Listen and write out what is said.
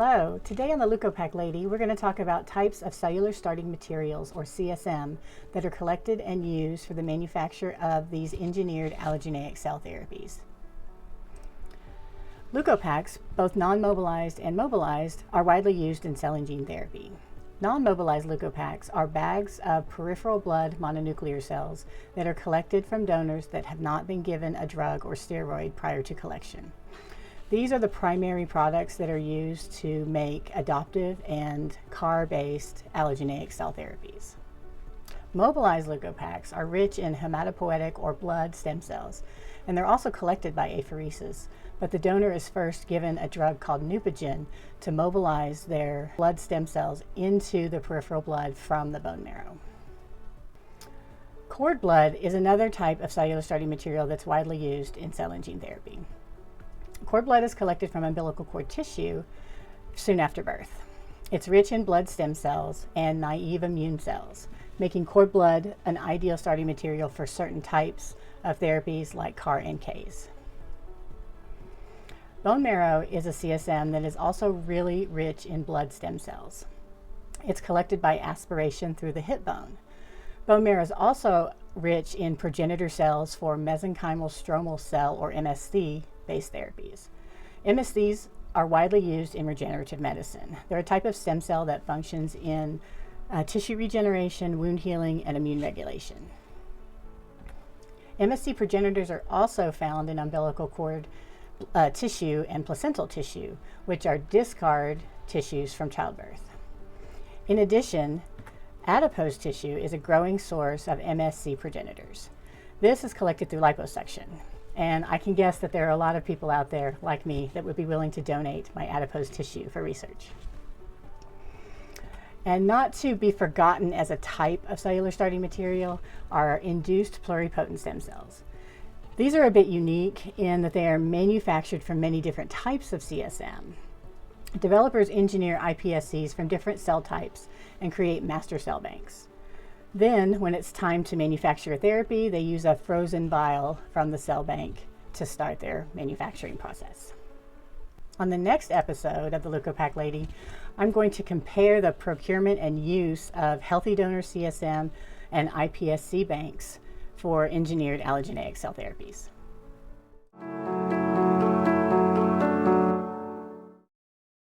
Hello, today on the Leukopak Lady, we're going to talk about types of cellular starting materials, or CSM, that are collected and used for the manufacture of these engineered allogeneic cell therapies. Leukopaks, both non-mobilized and mobilized, are widely used in cell and gene therapy. Non-mobilized leukopaks are bags of peripheral blood mononuclear cells that are collected from donors that have not been given a drug or steroid prior to collection. These are the primary products that are used to make adoptive and CAR-based allogeneic cell therapies. Mobilized leukopaks are rich in hematopoietic or blood stem cells, and they're also collected by apheresis, but the donor is first given a drug called Neupogen to mobilize their blood stem cells into the peripheral blood from the bone marrow. Cord blood is another type of cellular starting material that's widely used in cell and gene therapy. Cord blood is collected from umbilical cord tissue soon after birth. It's rich in blood stem cells and naive immune cells, making cord blood an ideal starting material for certain types of therapies like CAR-NKs. Bone marrow is a CSM that is also really rich in blood stem cells. It's collected by aspiration through the hip bone. Bone marrow is also rich in progenitor cells for mesenchymal stromal cell, or MSC, based therapies. MSCs are widely used in regenerative medicine. They're a type of stem cell that functions in tissue regeneration, wound healing, and immune regulation. MSC progenitors are also found in umbilical cord tissue and placental tissue, which are discard tissues from childbirth. In addition, adipose tissue is a growing source of MSC progenitors. This is collected through liposuction, and I can guess that there are a lot of people out there like me that would be willing to donate my adipose tissue for research. And not to be forgotten as a type of cellular starting material are induced pluripotent stem cells. These are a bit unique in that they are manufactured from many different types of CSM. Developers engineer iPSCs from different cell types and create master cell banks. Then, when it's time to manufacture a therapy, they use a frozen vial from the cell bank to start their manufacturing process. On the next episode of the Leukopak Lady, I'm going to compare the procurement and use of healthy donor CSM and iPSC banks for engineered allogeneic cell therapies.